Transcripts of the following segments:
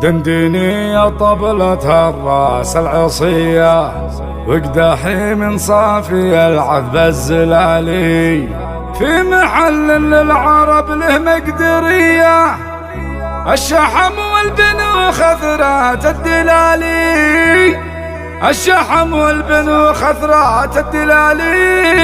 دندني يا طبلة الراس العصية، وقدحي من صافي العذب الزلالي، في محل للعرب له مقدرية، الشحم والبنو خثرات الدلالي، الشحم والبنو خثرات الدلالي.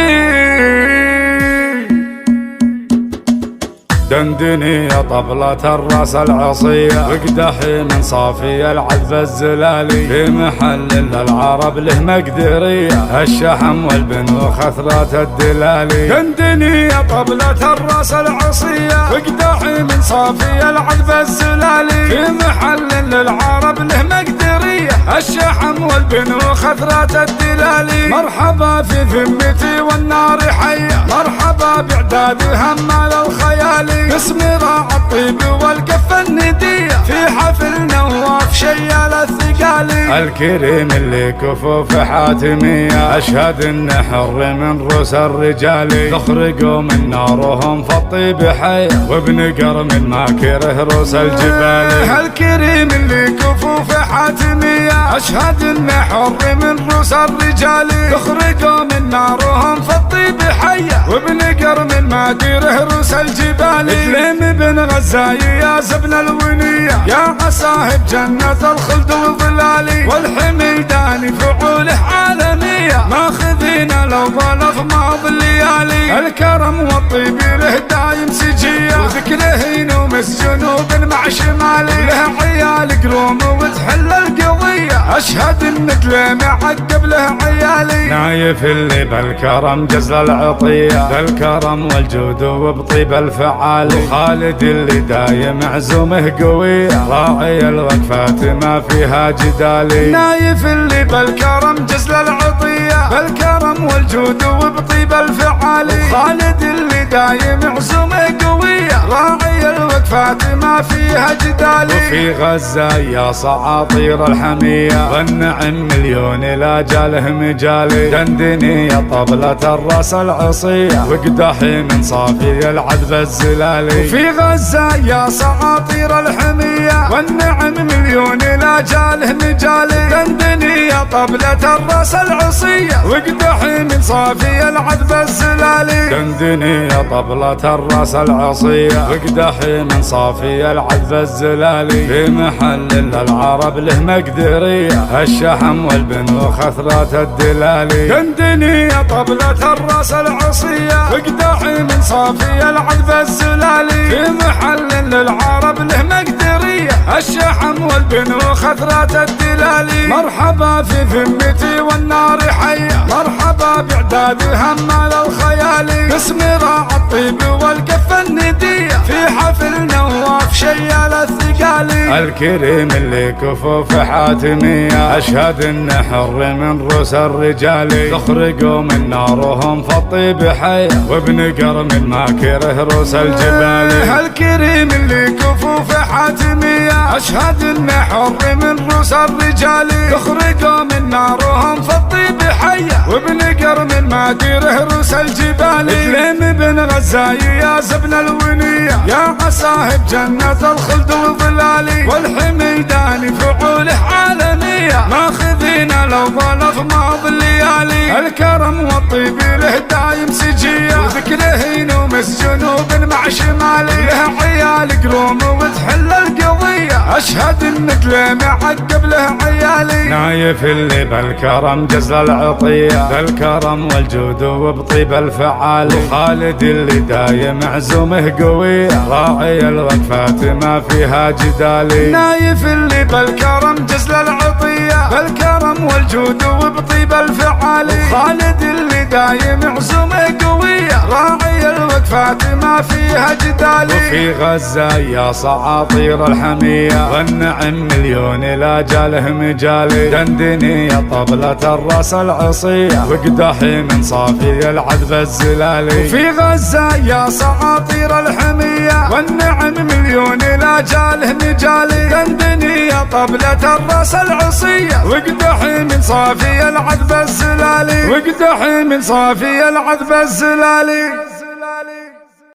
دندني يا طبلة الراس العصية، وقدحي من صافي العذب الزلالي، في محل للعرب له مقدرية، الشحم والبنو خثرات الدلالي. دندني يا طبلة الراس العصية، وقدحي من صافي العذب الزلالي، في محل للعرب له مقدرية، الشحم والبنو خثرات الدلالي. مرحبا في ذمتي والنار حية، مرحبا بعداد همال الخيالي، اسم راعى الطيب والكف الندية، في حفل نواف شيال الثقالي. الكريم اللي كفوف حاتمية، أشهد إن حر من روس الرجال، تخرجوا من نارهم فالطيب حي، وبنقر من ماكره روس الجبال. الكريم اللي كفوف حاتمية، أشهد إن حر من روس الرجال، تخرجوا من نارهم فالطيب حي، وبنقر من ماكره روس الجبال. كليم بن غزاي يا زبن الونية، يا عصاهب جنة الخلد والظلالي، والحميداني فعوله عالمية، ماخذين لو ظلف ماض الليالي. الكرم والطيب له دايم سجية، وذكره ينومس جنوب مع شمالي، له عيال قروم وتحل القضية، أشهد إن كليم عقب له عيالي. نايف اللي بالكرم جزل العطية، بالكرم والجود وبطيب الفعالي، خالد اللي دايم عزومه قوية، راعي الوقفات ما فيها جدالي. نايف اللي بالكرم جزل العطية، بالكرم والجود وبطيب الفعالي، خالد اللي دايم عزومه قوية، راعي الوقفات ما فيها جدالي. وفي غزة يا صعاطير الحمية، والنعم مليون لا جاله مجالي. دندني يا طبلة الراس العصية، وقدحي من صافي العذب الزلالي. في غزة يا صعاطير الحمية، والنعم مليون لا جاله مجالي. دندني يا طبلة الراس العصية، وقدحي من صافي العذب الزلالي. دندني يا طبلة الراس العصية، وقدحي من صافي العذب الزلالي، في محل للعرب له مقدرية، الشحم والبنو خثرات الدلالي. دندني يا طبلة الراس العصية، وقدحي من صافي العذب الزلالي، في محل للعرب له مقدرية، الشحم والبنو خثرات الدلالي. مرحبا في ذمتي والنار حية، مرحبا بعداد همال الخيالي، اسم راعى الطيب والكف الندية، في حفل نواف شيال الثقالي. الكريم اللي كفوف حاتمية، أشهد إن حر من روس الرجال، تخرجوا من نارهم فالطيب حي، وبنقر من ماكره روس الجبال. الكريم اللي كفوف حاتمية، أشهد إن حر من روس الرجال، تخرجوا من نارهم فالطيب حي، وبنقر من ماكره روس الجبال. كليم بن غزاي يا زبن الونية، يا عصاهب جنة الخلد والظلالي، والحميداني فعوله عالمية، ماخذين لو ظلف ماض الليالي. الكرم والطيب له دايم سجية، وذكره ينومس جنوب مع شمالي، له عيال قروم وتحل القضية، أشهد إن كليم عقب له عيالي. نايف اللي بالكرم جزل العطية، بالكرم والجود وبطيب الفعالي، خالد اللي دايم عزومه قوية، راعي الوقفات ما فيها جدالي. نايف اللي بالكرم جزل العطية، بالكرم والجود وبطيب الفعالي، خالد اللي دايم عزومه قوية، راعي الوقفات ما فيها جدالي. وفي غزة يا صعاطير الحمية، والنعم مليون لا جاله مجالي. دندني يا طبلة الراس العصية، وقدحي من صافي العذب الزلالي. في غزة يا صعاطير الحمية، والنعم مليون لا جاله مجالي. دندني يا طبلة الراس العصية، وقدحي من صافي العذب الزلالي، وقدحي من صافي العذب الزلالي.